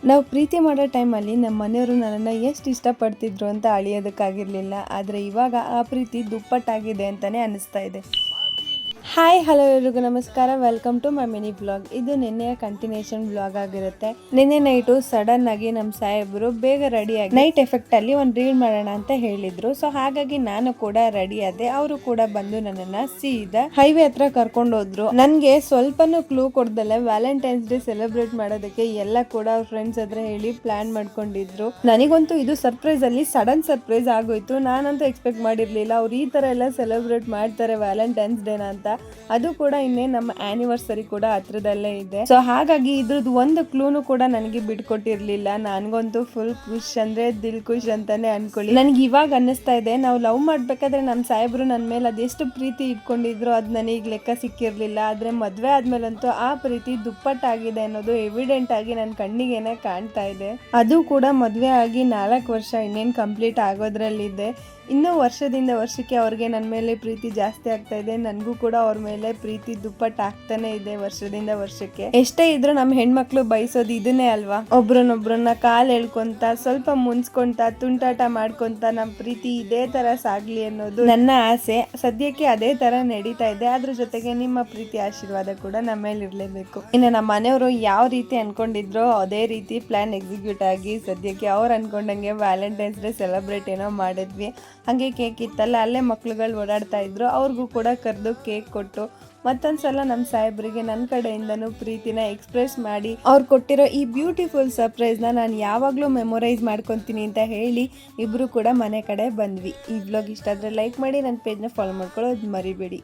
ನಾವು ಪ್ರೀತಿ ಮಾಡೋ ಟೈಮಲ್ಲಿ ನಮ್ಮ ಮನೆಯವರು ನನ್ನನ್ನು ಎಷ್ಟು ಇಷ್ಟಪಡ್ತಿದ್ರು ಅಂತ ಅಳಿಯೋದಕ್ಕಾಗಿರಲಿಲ್ಲ. ಆದರೆ ಇವಾಗ ಆ ಪ್ರೀತಿ ದುಪ್ಪಟ್ಟಾಗಿದೆ ಅಂತಲೇ ಅನ್ನಿಸ್ತಾ ಇದೆ. ಹಾಯ್ ಹಲೋ ಎಲ್ರಿಗೂ ನಮಸ್ಕಾರ, welcome to my mini blog. ಇದು ನಿನ್ನೆಯ ಕಂಟಿನ್ಯೂಷನ್ ಬ್ಲಾಗ್ ಆಗಿರುತ್ತೆ. ನಿನ್ನೆ ನೈಟು ಸಡನ್ ಆಗಿ ನಮ್ಮ ಸಾಹೇಬರು ಬೇಗ ರೆಡಿ ಆಗಿ ನೈಟ್ ಎಫೆಕ್ಟ್ ಅಲ್ಲಿ ಒಂದು ರೀಲ್ ಮಾಡೋಣ ಅಂತ ಹೇಳಿದ್ರು. ಸೊ ಹಾಗಾಗಿ ನಾನು ಕೂಡ ರೆಡಿ ಆದೆ. ಅವರು ಕೂಡ ಬಂದು ನನ್ನನ್ನ ಸೀದಾ ಹೈವೇ ಹತ್ರ ಕರ್ಕೊಂಡು ಹೋದ್ರು. ನನ್ಗೆ ಸ್ವಲ್ಪನೂ ಕ್ಲೂ ಕೊಡ್ದಲೆ ವ್ಯಾಲೆಂಟೈನ್ಸ್ ಡೇ ಸೆಲೆಬ್ರೇಟ್ ಮಾಡೋದಕ್ಕೆ ಎಲ್ಲ ಕೂಡ ಅವ್ರ ಫ್ರೆಂಡ್ಸ್ ಹತ್ರ ಹೇಳಿ ಪ್ಲಾನ್ ಮಾಡ್ಕೊಂಡಿದ್ರು. ನನಗಂತೂ ಇದು ಸರ್ಪ್ರೈಸ್ ಅಲ್ಲಿ ಸಡನ್ ಸರ್ಪ್ರೈಸ್ ಆಗೋಯ್ತು. ನಾನಂತೂ ಎಕ್ಸ್ಪೆಕ್ಟ್ ಮಾಡಿರ್ಲಿಲ್ಲ ಅವ್ರು ಈ ತರ ಎಲ್ಲ ಸೆಲೆಬ್ರೇಟ್ ಮಾಡ್ತಾರೆ ವ್ಯಾಲೆಂಟೈನ್ಸ್ ಡೇನ ಅಂತ. ಅದು ಕೂಡ ಇನ್ನೇ ನಮ್ಮ ಆನಿವರ್ಸರಿ ಕೂಡ ಹತ್ರದಲ್ಲೇ ಇದೆ. ಸೊ ಹಾಗಾಗಿ ಇದ್ರದ್ದು ಒಂದು ಕ್ಲೂನು ಕೂಡ ನನಗೆ ಬಿಟ್ಕೊಟ್ಟಿರ್ಲಿಲ್ಲ. ನನ್ಗಂತೂ ಫುಲ್ ಖುಷ್ ಅಂದ್ರೆ ದಿಲ್ ಖುಷ್ ಅಂತಾನೆ ಅನ್ಕೊಳ್ಳಿ. ನನ್ಗೆ ಇವಾಗ ಅನ್ನಿಸ್ತಾ ಇದೆ, ನಾವು ಲವ್ ಮಾಡ್ಬೇಕಾದ್ರೆ ನಮ್ಮ ಸಾಹೇಬ್ರು ನನ್ನ ಮೇಲೆ ಅದೆಷ್ಟು ಪ್ರೀತಿ ಇಟ್ಕೊಂಡಿದ್ರು ಅದು ನನಗೆ ಲೆಕ್ಕ ಸಿಕ್ಕಿರ್ಲಿಲ್ಲ. ಆದ್ರೆ ಮದ್ವೆ ಆದ್ಮೇಲಂತೂ ಆ ಪ್ರೀತಿ ದುಪ್ಪಟ್ಟಾಗಿದೆ ಅನ್ನೋದು ಎವಿಡೆಂಟ್ ಆಗಿ ನನ್ನ ಕಣ್ಣಿಗೇನೆ ಕಾಣ್ತಾ ಇದೆ. ಅದು ಕೂಡ ಮದ್ವೆ ಆಗಿ 4 ವರ್ಷ ಇನ್ನೇನು ಕಂಪ್ಲೀಟ್ ಆಗೋದ್ರಲ್ಲಿದೆ. ಇನ್ನೂ ವರ್ಷದಿಂದ ವರ್ಷಕ್ಕೆ ಅವ್ರಿಗೆ ನನ್ನ ಮೇಲೆ ಪ್ರೀತಿ ಜಾಸ್ತಿ ಆಗ್ತಾ ಇದೆ. ನನಗೂ ಕೂಡ ಅವ್ರ ಮೇಲೆ ಪ್ರೀತಿ ದುಪ್ಪಟ್ಟು ಆಗ್ತಾನೆ ಇದೆ ವರ್ಷದಿಂದ ವರ್ಷಕ್ಕೆ. ಎಷ್ಟೇ ಇದ್ರು ನಮ್ಮ ಹೆಣ್ಮಕ್ಳು ಬಯಸೋದು ಇದನ್ನೇ ಅಲ್ವಾ, ಒಬ್ರನ್ನೊಬ್ರನ್ನ ಕಾಲ್ ಎಳ್ಕೊಂತ ಸ್ವಲ್ಪ ಮುನ್ಸ್ಕೊಂತ ತುಂಟಾಟ ಮಾಡ್ಕೊಂತ ನಮ್ಮ ಪ್ರೀತಿ ಇದೇ ತರ ಸಾಗ್ಲಿ ಅನ್ನೋದು ನನ್ನ ಆಸೆ. ಸದ್ಯಕ್ಕೆ ಅದೇ ತರ ನಡೀತಾ ಇದೆ. ಅದ್ರ ಜೊತೆಗೆ ನಿಮ್ಮ ಪ್ರೀತಿ ಆಶೀರ್ವಾದ ಕೂಡ ನಮ್ಮ ಮೇಲೆ ಇರ್ಲೇಬೇಕು. ಇನ್ನು ನಮ್ಮ ಮನೆಯವರು ಯಾವ ರೀತಿ ಅನ್ಕೊಂಡಿದ್ರೋ ಅದೇ ರೀತಿ ಪ್ಲಾನ್ ಎಕ್ಸಿಕ್ಯೂಟ್ ಆಗಿ ಸದ್ಯಕ್ಕೆ ಅವ್ರು ಅನ್ಕೊಂಡಂಗೆ ವ್ಯಾಲೆಂಟೈನ್ಸ್ ಡೇ ಸೆಲೆಬ್ರೇಟ್ ಏನೋ ಮಾಡಿದ್ವಿ. ಹಾಗೆ ಕೇಕ್ ಇತ್ತಲ್ಲ, ಅಲ್ಲೇ ಮಕ್ಳುಗಳು ಓಡಾಡ್ತಾ ಇದ್ರು. ಅವ್ರಿಗೂ ಕೂಡ ಕರೆದು ಕೇಕ್ ಕೊಟ್ಟು ಮತ್ತೊಂದ್ಸಲ ನಮ್ಮ ಸಾಹೇಬ್ರಿಗೆ ನನ್ನ ಕಡೆಯಿಂದನೂ ಪ್ರೀತಿನ ಎಕ್ಸ್ಪ್ರೆಸ್ ಮಾಡಿ ಅವ್ರು ಕೊಟ್ಟಿರೋ ಈ ಬ್ಯೂಟಿಫುಲ್ ಸರ್ಪ್ರೈಸ್ನ ನಾನು ಯಾವಾಗಲೂ ಮೆಮೊರೈಸ್ ಮಾಡ್ಕೊತೀನಿ ಅಂತ ಹೇಳಿ ಇಬ್ಬರು ಕೂಡ ಮನೆ ಕಡೆ ಬಂದ್ವಿ. ಈ ವ್ಲಾಗ್ ಇಷ್ಟ ಆದರೆ ಲೈಕ್ ಮಾಡಿ, ನನ್ನ ಪೇಜ್ನ ಫಾಲೋ ಮಾಡ್ಕೊಳ್ಳೋದು ಮರಿಬೇಡಿ.